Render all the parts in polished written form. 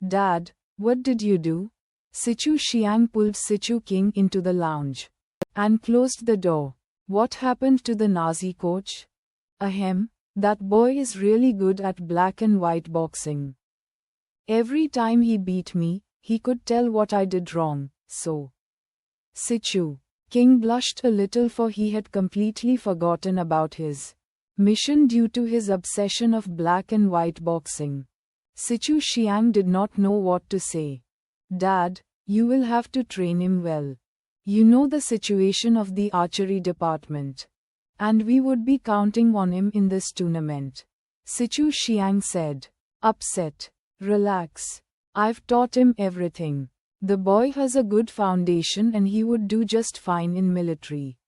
Dad, what did you do? Sichu Xiang pulled Sichu King into the lounge and closed the door. What happened to the Nazi coach? Ahem, that boy is really good at black and white boxing. Every time he beat me, he could tell what I did wrong, so. Sichu King blushed a little, for he had completely forgotten about his mission due to his obsession of black and white boxing. Sichu Xiang did not know what to say. Dad, you will have to train him well. You know the situation of the archery department. And we would be counting on him in this tournament. Sichu Xiang said. Upset. Relax. I've taught him everything. The boy has a good foundation and he would do just fine in military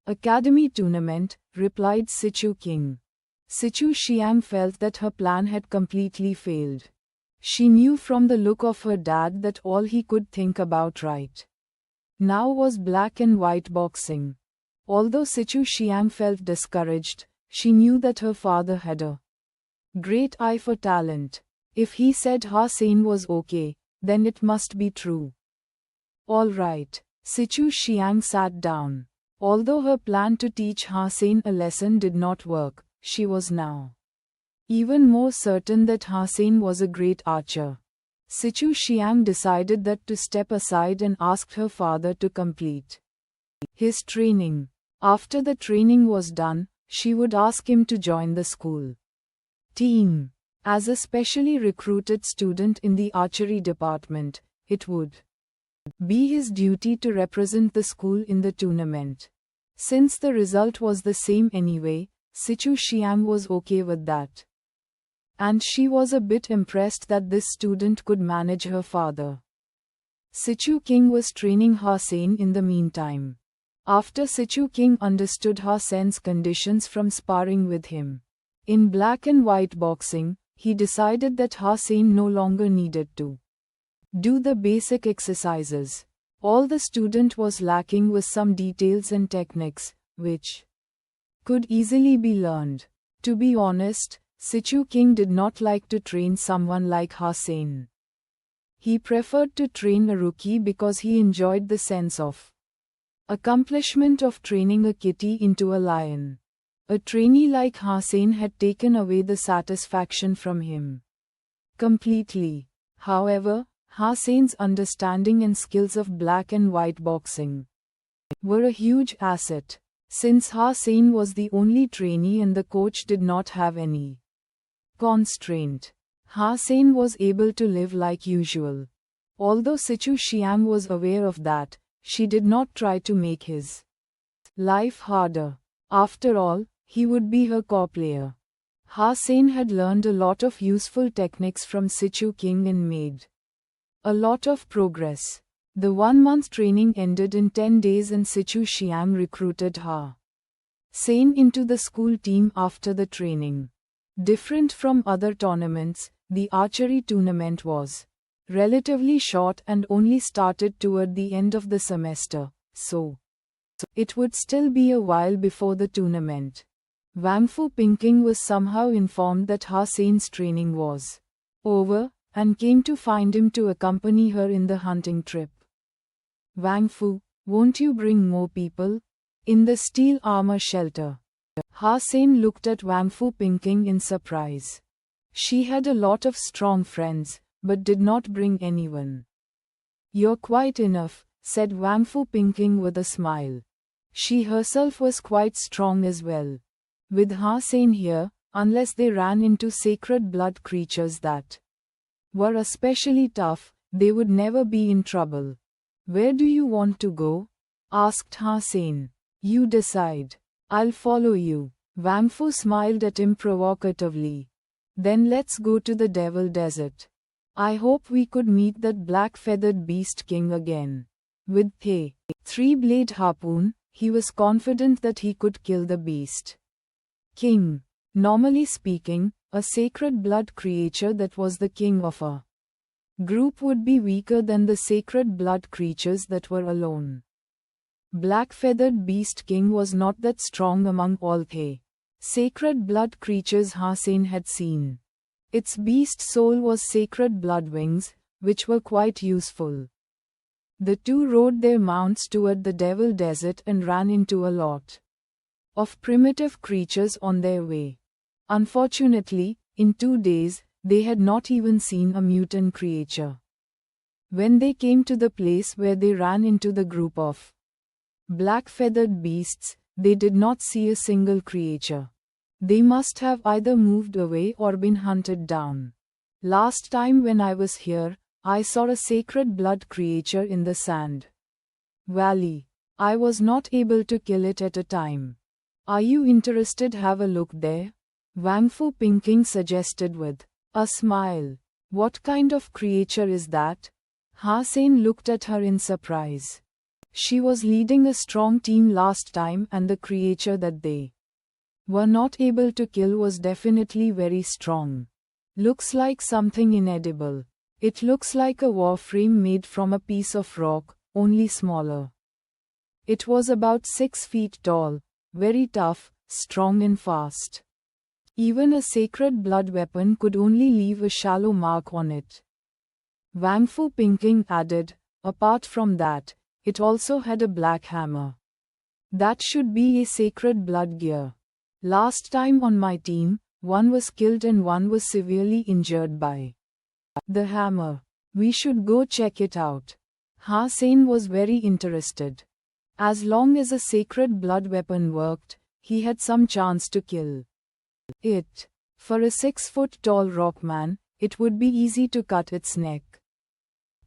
academy tournament, replied Sichu King. Sichu Xiang felt that her plan had completely failed. She knew from the look of her dad that all he could think about right now was black and white boxing. Although Sichu Xiang felt discouraged, she knew that her father had a great eye for talent. If he said Ha-Sein was okay, then it must be true. All right. Sichu Xiang sat down. Although her plan to teach Ha-Sein a lesson did not work, she was now even more certain that Ha-Sein was a great archer. Sichu Xiang decided that to step aside and asked her father to complete his training. After the training was done, she would ask him to join the school team. As a specially recruited student in the archery department, it would be his duty to represent the school in the tournament. Since the result was the same anyway, Sichu Xiang was okay with that. And she was a bit impressed that this student could manage her father. Sichu King was training Ha-Sein in the meantime. After Sichu King understood Ha-Sein's conditions from sparring with him in black and white boxing, he decided that Ha-Sein no longer needed to do the basic exercises. All the student was lacking was some details and techniques, which could easily be learned. To be honest, Sichu King did not like to train someone like Ha-Sein. He preferred to train a rookie because he enjoyed the sense of accomplishment of training a kitty into a lion. A trainee like Ha-Sein had taken away the satisfaction from him completely. However, Ha-Sein's understanding and skills of black and white boxing were a huge asset. Since Ha-Sein was the only trainee and the coach did not have any constraint, Ha-Sein was able to live like usual. Although Sichu Xiang was aware of that, she did not try to make his life harder. After all, he would be her co-player. Ha-Sein had learned a lot of useful techniques from Sichu King and made a lot of progress. The 1-month training ended in 10 days and Sichu Xiang recruited Ha-Sein into the school team after the training. Different from other tournaments, the archery tournament was relatively short and only started toward the end of the semester, so it would still be a while before the tournament. Wang Fu Pingking was somehow informed that Ha-Sein's training was over, and came to find him to accompany her in the hunting trip. Wang Fu, won't you bring more people? In the steel armor shelter. Ha-Sein looked at Wang Fu Pingking in surprise. She had a lot of strong friends, but did not bring anyone. You're quite enough, said Wang Fu Pingking with a smile. She herself was quite strong as well. With Ha-Sein here, unless they ran into sacred blood creatures that were especially tough, they would never be in trouble. Where do you want to go? Asked Ha-Sein. You decide. I'll follow you. Wang Fu smiled at him provocatively. Then let's go to the Devil Desert. I hope we could meet that black-feathered beast king again. With a 3-blade harpoon, he was confident that he could kill the beast king. Normally speaking, a sacred blood creature that was the king of a group would be weaker than the sacred blood creatures that were alone. Black-feathered beast king was not that strong among all the sacred blood creatures Ha-Sein had seen. Its beast soul was sacred blood wings, which were quite useful. The two rode their mounts toward the Devil Desert and ran into a lot of primitive creatures on their way. Unfortunately, in 2 days, they had not even seen a mutant creature. When they came to the place where they ran into the group of black-feathered beasts, they did not see a single creature. They must have either moved away or been hunted down. Last time when I was here, I saw a sacred blood creature in the sand valley. I was not able to kill it at a time. Are you interested? Have a look there? Wang Fu Pinking suggested with a smile. What kind of creature is that? Ha Sein looked at her in surprise. She was leading a strong team last time and the creature that they were not able to kill was definitely very strong. Looks like something inedible. It looks like a warframe made from a piece of rock, only smaller. It was about 6 feet tall, very tough, strong and fast. Even a sacred blood weapon could only leave a shallow mark on it. Wang Fu Pinking added, apart from that, it also had a black hammer. That should be a sacred blood gear. Last time on my team, one was killed and one was severely injured by the hammer. We should go check it out. Ha Sein was very interested. As long as a sacred blood weapon worked, he had some chance to kill it. For a 6-foot-tall rock man, it would be easy to cut its neck.